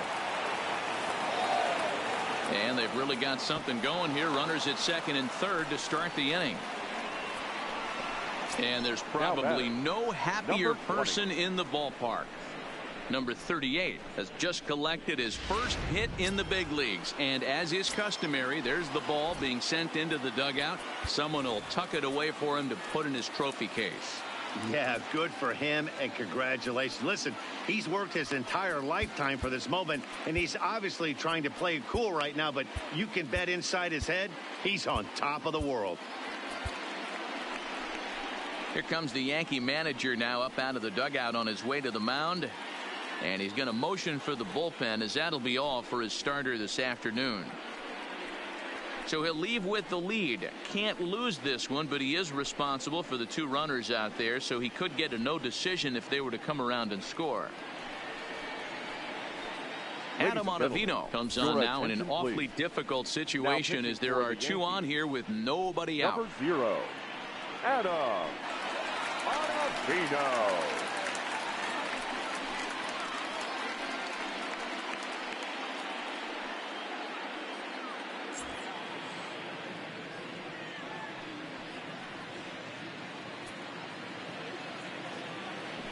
A: And they've really got something going here. Runners at second and third to start the inning. And there's probably no happier person in the ballpark. Number 38 has just collected his first hit in the big leagues. And as is customary, there's the ball being sent into the dugout. Someone will tuck it away for him to put in his trophy case.
B: Yeah, good for him, and congratulations. Listen, he's worked his entire lifetime for this moment, and he's obviously trying to play it cool right now, but you can bet inside his head, he's on top of the world.
A: Here comes the Yankee manager now up out of the dugout on his way to the mound. And he's going to motion for the bullpen, as that'll be all for his starter this afternoon. So he'll leave with the lead. Can't lose this one, but he is responsible for the 2 runners out there, so he could get a no decision if they were to come around and score. Adam Ottavino comes on now in an awfully difficult situation, as there are 2 on here with nobody out.
D: Number 0, Adam. Trevino.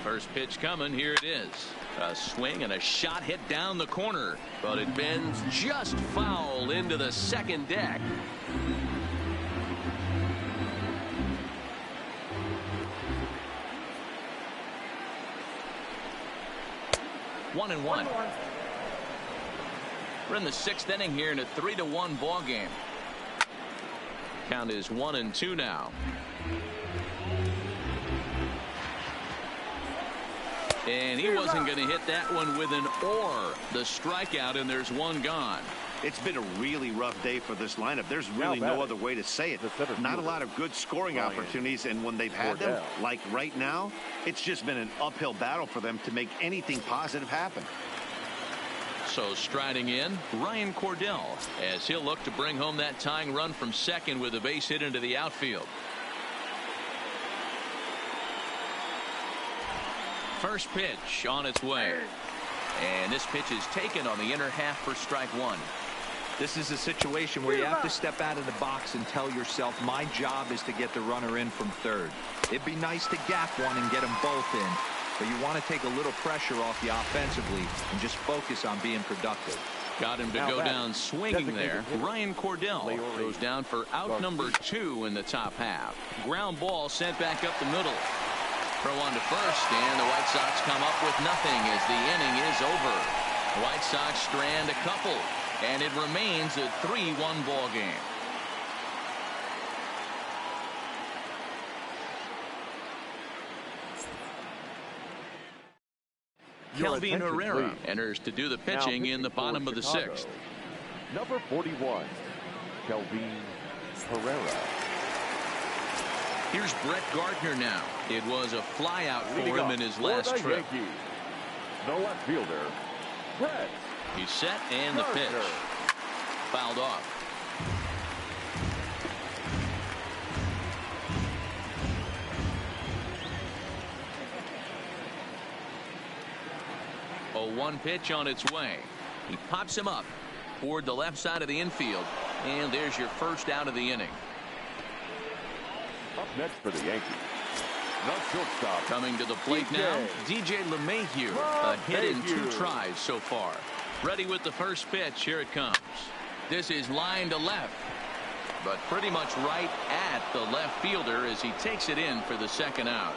A: First pitch coming. Here it is. A swing and a shot hit down the corner, but it bends just foul into the second deck. One and one. We're in the sixth inning here in a 3-1 ball game. Count is 1-2 now. And he wasn't going to hit that one with an or. The strikeout, and there's one gone.
B: It's been a really rough day for this lineup. There's really no other way to say it. Not a lot of good scoring opportunities, and when they've had them, like right now, it's just been an uphill battle for them to make anything positive happen.
A: So striding in, Ryan Cordell, as he'll look to bring home that tying run from second with a base hit into the outfield. First pitch on its way. And this pitch is taken on the inner half for strike one.
C: This is a situation where you have to step out of the box and tell yourself, my job is to get the runner in from third. It'd be nice to gap one and get them both in, but you want to take a little pressure off you offensively and just focus on being productive.
A: Got him to go down swinging there. Ryan Cordell goes down for out number 2 in the top half. Ground ball sent back up the middle. Throw on to first, and the White Sox come up with nothing as the inning is over. The White Sox strand a couple, and it remains a 3-1 ball game. Kelvin Herrera enters to do the pitching in the bottom of the sixth.
D: Number 41, Kelvin Herrera.
A: Here's Brett Gardner now. It was a flyout for him in his last trip.
D: The left fielder, Brett.
A: He's set, and the pitch. Fouled off. A 1 pitch on its way. He pops him up toward the left side of the infield, and there's your first out of the inning.
D: Up next for the Yankees, the shortstop.
A: Coming to the plate now, DJ LeMahieu. A hit in 2 tries so far. Ready with the first pitch. Here it comes. This is line to left, but pretty much right at the left fielder as he takes it in for the second out.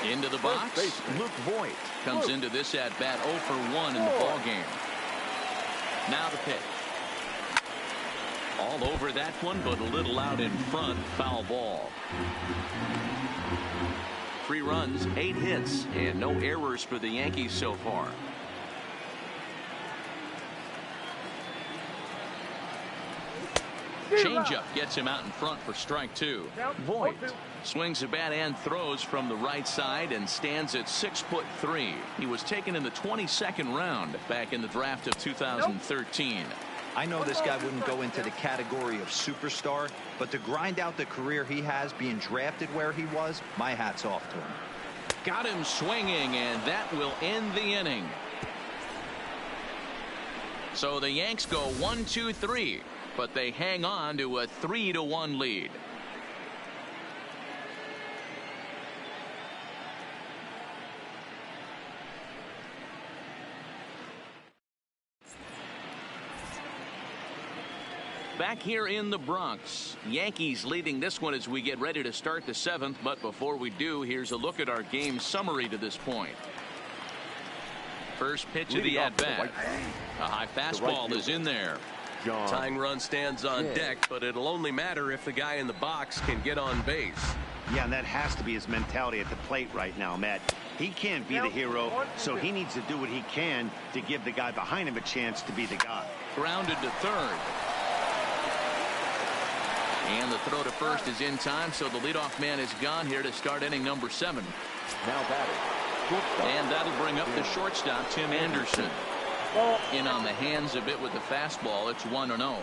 A: Into the box, Luke Voigt comes into this at bat 0 for 1 in the ball game. Now the pitch. All over that one, but a little out in front. Foul ball. 3 runs, 8 hits, and no errors for the Yankees so far. Changeup gets him out in front for strike 2. Voigt swings the bat and throws from the right side and stands at 6'3". He was taken in the 22nd round back in the draft of 2013.
C: I know this guy wouldn't go into the category of superstar, but to grind out the career he has being drafted where he was, my hat's off to him.
A: Got him swinging, and that will end the inning. So the Yanks go 1-2-3, but they hang on to a 3-1 lead. Back here in the Bronx, Yankees leading this one as we get ready to start the 7th. But before we do, here's a look at our game summary to this point. First pitch of the at-bat. A high fastball is in there. Tying run stands on deck, but it'll only matter if the guy in the box can get on base.
B: Yeah, and that has to be his mentality at the plate right now, Matt. He can't be the hero, so he needs to do what he can to give the guy behind him a chance to be the guy.
A: Grounded to third. And the throw to first is in time, so the leadoff man is gone here to start inning number 7.
D: Now batting.
A: And that'll bring up the shortstop, Tim Anderson. In on the hands a bit with the fastball. It's 1-0.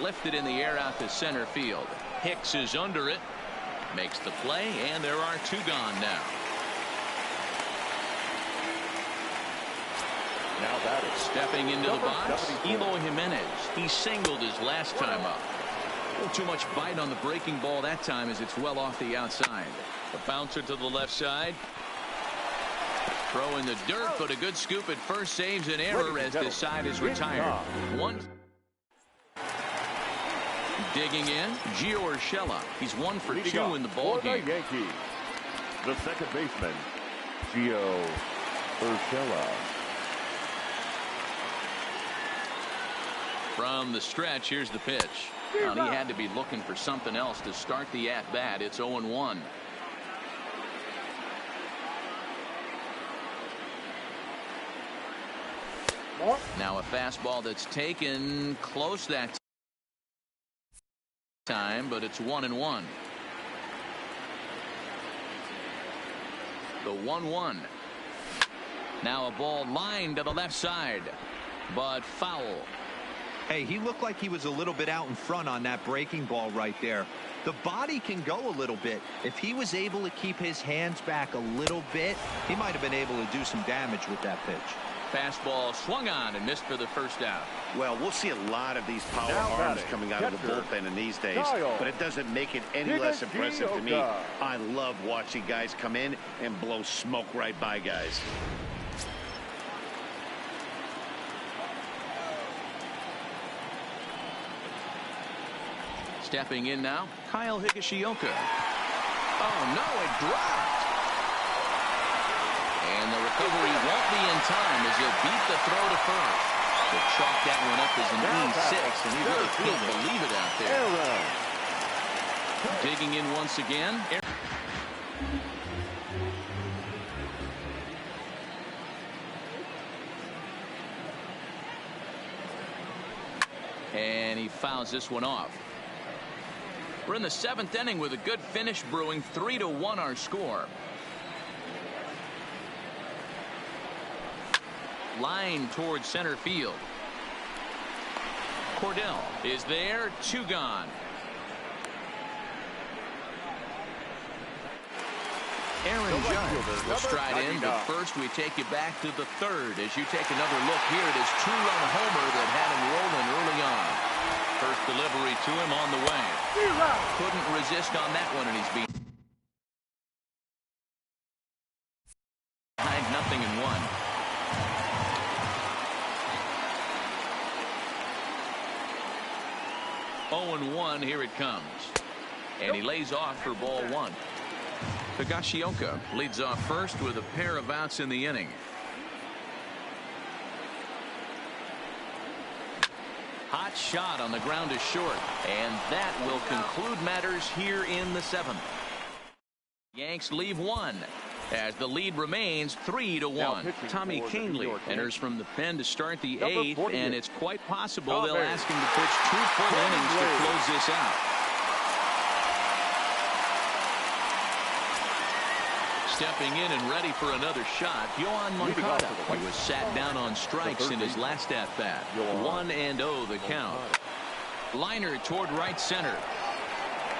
A: Lifted in the air out to center field. Hicks is under it. Makes the play, and there are 2 gone now.
D: Now that is
A: stepping into the box, Eloy Jimenez. He singled his last time up. A little too much bite on the breaking ball that time as it's well off the outside. A bouncer to the left side. Throw in the dirt, but a good scoop at first saves an error as this side is retired. Digging in, Gio Urshela. He's 1 for 2 in the ball game.
D: The second baseman, Gio Urshela.
A: From the stretch, here's the pitch. Now, he had to be looking for something else to start the at-bat. It's 0-1. Now a fastball that's taken close that time, but it's 1-1. The 1-1. Now a ball lined to the left side, but foul.
C: Hey, he looked like he was a little bit out in front on that breaking ball right there. The body can go a little bit. If he was able to keep his hands back a little bit, he might have been able to do some damage with that pitch.
A: Fastball swung on and missed for the first out.
B: Well, we'll see a lot of these power arms coming out of the bullpen in these days, but it doesn't make it any less impressive to me. I love watching guys come in and blow smoke right by guys.
A: Stepping in now, Kyle Higashioka. Oh, no, it dropped. And the recovery won't be in time as he'll beat the throw to first. He'll chalk that one up as an E6, and he really can't believe it out there. Digging in once again. And he fouls this one off. We're in the 7th inning with a good finish brewing. 3-1 our score. Line towards center field. Cordell is there. 2 gone. Aaron Judge will stride in, but first we take you back to the 3rd as you take another look here at his 2-run homer that had him rolling early on. First delivery to him on the way. Couldn't resist on that one, and he's beat. Behind 0-1. 0-1, here it comes. And he lays off for ball 1. Higashioka leads off first with a pair of outs in the inning. Hot shot on the ground is short, and that will conclude matters here in the 7th. Yanks leave 1 as the lead remains 3-1. Tommy Canely enters from the pen to start the 8th, and it's quite possible they'll ask him to pitch 2 full innings to close this out. Stepping in and ready for another shot, Yohan Moncada. He was sat down on strikes in his last at-bat. 1-0 the count. Liner toward right center.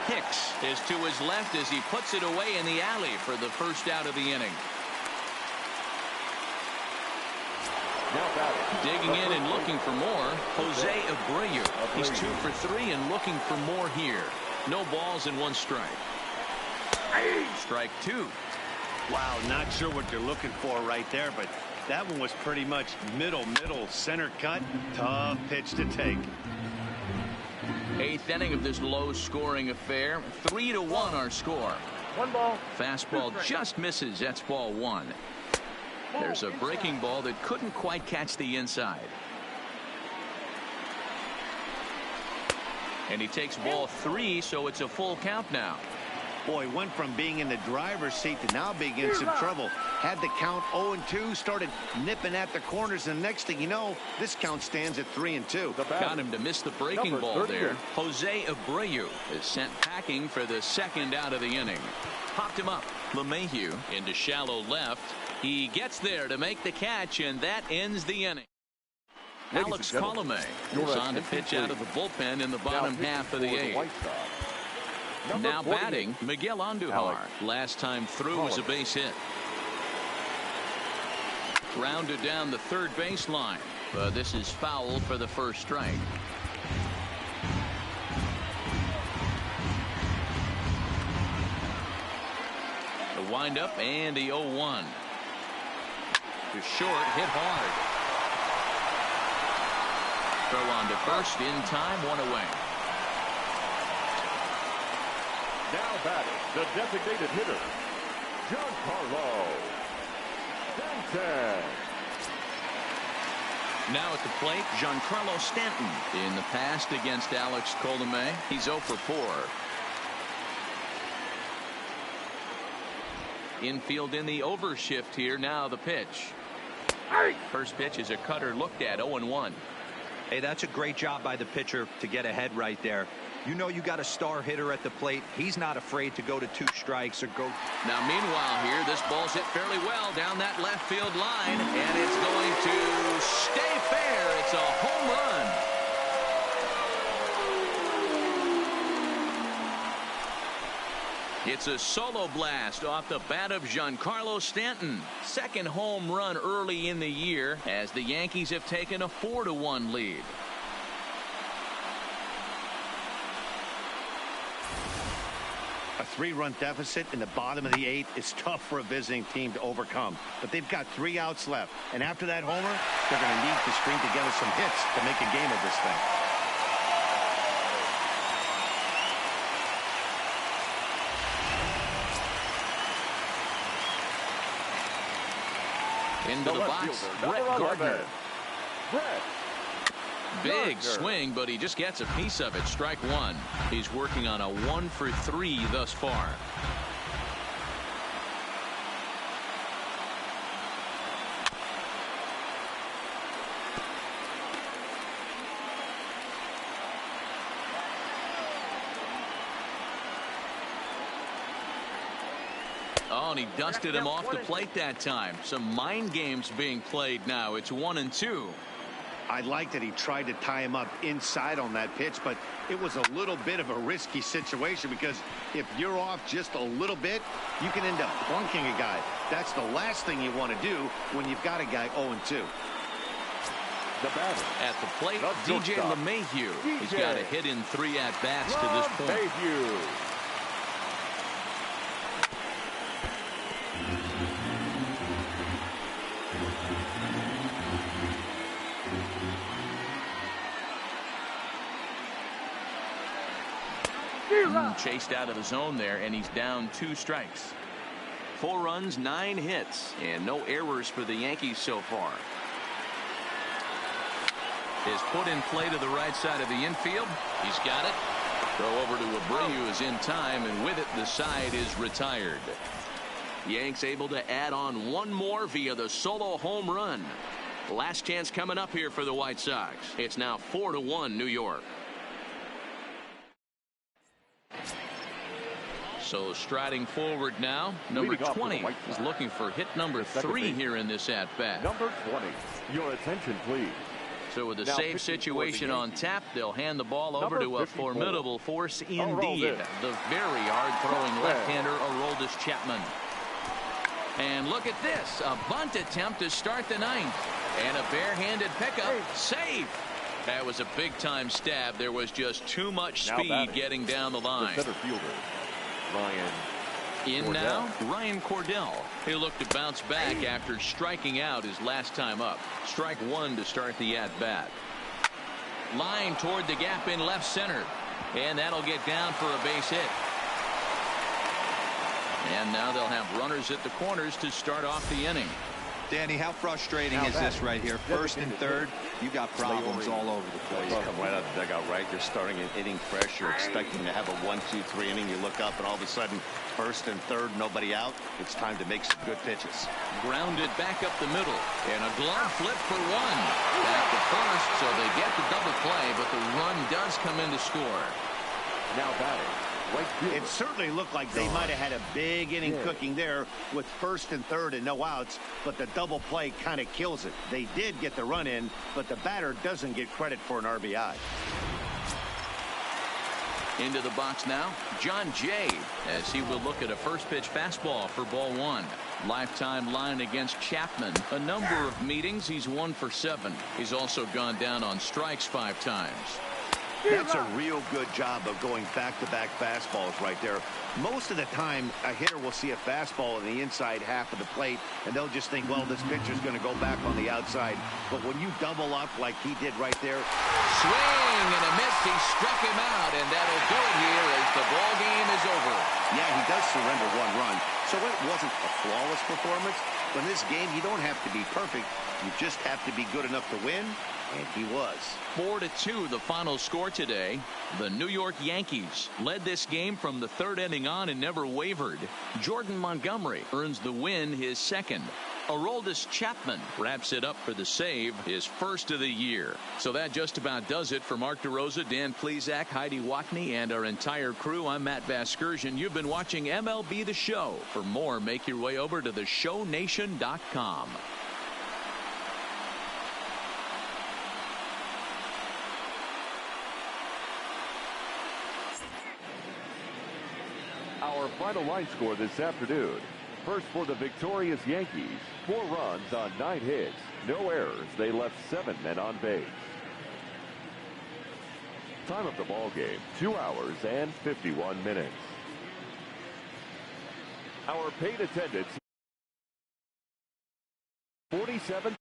A: Hicks is to his left as he puts it away in the alley for the first out of the inning. Digging in and looking for more, Jose Abreu. He's 2 for 3 and looking for more here. No balls and 1 strike. Strike 2.
B: Wow, not sure what you're looking for right there, but that one was pretty much middle, center cut. Tough pitch to take.
A: 8th inning of this low-scoring affair. 3-1 our score.
E: 1 ball.
A: Fastball just misses. That's ball 1. There's a breaking ball that couldn't quite catch the inside. And he takes ball 3, so it's a full count now.
B: Boy, went from being in the driver's seat to now being in some trouble. Had the count 0-2, started nipping at the corners, and the next thing you know, this count stands at 3-2.
A: Got him to miss the breaking ball there. Jose Abreu is sent packing for the 2nd out of the inning. Popped him up. LeMahieu into shallow left. He gets there to make the catch, and that ends the inning. Alex Colomé goes on to pitch out of the bullpen in the bottom half of the 8th. Now batting, Miguel Andujar. Last time through was a base hit. Grounded down the third baseline. But this is foul for the first strike. The windup and the 0-1. To short, hit hard. Throw on to first in time, one away.
D: Now batting, the designated hitter, Giancarlo Stanton.
A: Now at the plate, Giancarlo Stanton. In the past against Alex Colomé, he's 0 for 4. Infield in the overshift here. Now the pitch. First pitch is a cutter looked at, 0-1.
C: Hey, that's a great job by the pitcher to get ahead right there. You know you got a star hitter at the plate. He's not afraid to go to 2 strikes or go.
A: Now, meanwhile here, this ball's hit fairly well down that left field line, and it's going to stay fair. It's a home run. It's a solo blast off the bat of Giancarlo Stanton. Second home run early in the year as the Yankees have taken a 4-1 lead.
B: A 3-run deficit in the bottom of the 8th is tough for a visiting team to overcome. But they've got 3 outs left. And after that homer, they're going to need to string together some hits to make a game of this thing.
A: Into the box, Brett Gardner. Big swing, but he just gets a piece of it. Strike 1. He's working on a 1 for 3 thus far. Oh, and he dusted him off the plate that time. Some mind games being played now. It's 1-2.
B: I like that he tried to tie him up inside on that pitch, but it was a little bit of a risky situation because if you're off just a little bit, you can end up plunking a guy. That's the last thing you want to do when you've got a guy 0-2.
D: The batter
A: at the plate, DJ LeMahieu. He's got a hit in 3 at-bats to this point.
D: LeMahieu.
A: Chased out of the zone there, and he's down 2 strikes. 4 runs, 9 hits, and no errors for the Yankees so far. Is put in play to the right side of the infield. He's got it. Throw over to Abreu is in time, and with it, the side is retired. Yanks able to add on 1 more via the solo home run. Last chance coming up here for the White Sox. It's now 4-1 New York. So striding forward now, number 20 is looking for hit number 3 here in this at-bat.
D: Number 20, your attention, please.
A: So with a save situation on tap, they'll hand the ball over to a formidable force indeed. The very hard-throwing left-hander, Aroldis Chapman. And look at this, a bunt attempt to start the 9th. And a barehanded pickup, save. That was a big-time stab. There was just too much speed getting down the line.
D: The center fielder, Ryan
A: in now, Ryan Cordell. He looked to bounce back after striking out his last time up. Strike 1 to start the at-bat. Line toward the gap in left center. And that'll get down for a base hit. And now they'll have runners at the corners to start off the inning.
C: Danny, how frustrating is this right here? First and third, you got problems all over the place.
B: Come right out of the dugout, right? You're starting an inning fresh. You're expecting to have a 1-2-3 inning. You look up, and all of a sudden, first and third, nobody out. It's time to make some good pitches.
A: Grounded back up the middle, and a glove flip for 1. Back to first, so they get the double play, but the run does come in to score.
D: Now batting.
B: It certainly looked like they might have had a big inning cooking there with first and third and no outs, but the double play kind of kills it. They did get the run in, but the batter doesn't get credit for an RBI.
A: Into the box now, John Jay, as he will look at a first pitch fastball for ball one. Lifetime line against Chapman. A number of meetings, he's 1 for 7. He's also gone down on strikes 5 times.
B: That's a real good job of going back-to-back fastballs right there. Most of the time, a hitter will see a fastball in the inside half of the plate, and they'll just think, well, this pitcher's going to go back on the outside. But when you double up like he did right there.
A: Swing and a miss. He struck him out, and that'll do it here as the ball game is over.
B: Yeah, he does surrender 1 run, so it wasn't a flawless performance. But in this game, you don't have to be perfect. You just have to be good enough to win. And he was.
A: 4-2 the final score today. The New York Yankees led this game from the 3rd inning on and never wavered. Jordan Montgomery earns the win, his 2nd. Aroldis Chapman wraps it up for the save, his 1st of the year. So that just about does it for Mark DeRosa, Dan Plesac, Heidi Watney, and our entire crew. I'm Matt Vasgersian. You've been watching MLB The Show. For more, make your way over to theshownation.com.
D: Our final line score this afternoon. First for the victorious Yankees, 4 runs on 9 hits, no errors. They left 7 men on base. Time of the ball game, 2 hours and 51 minutes. Our paid attendance, 47.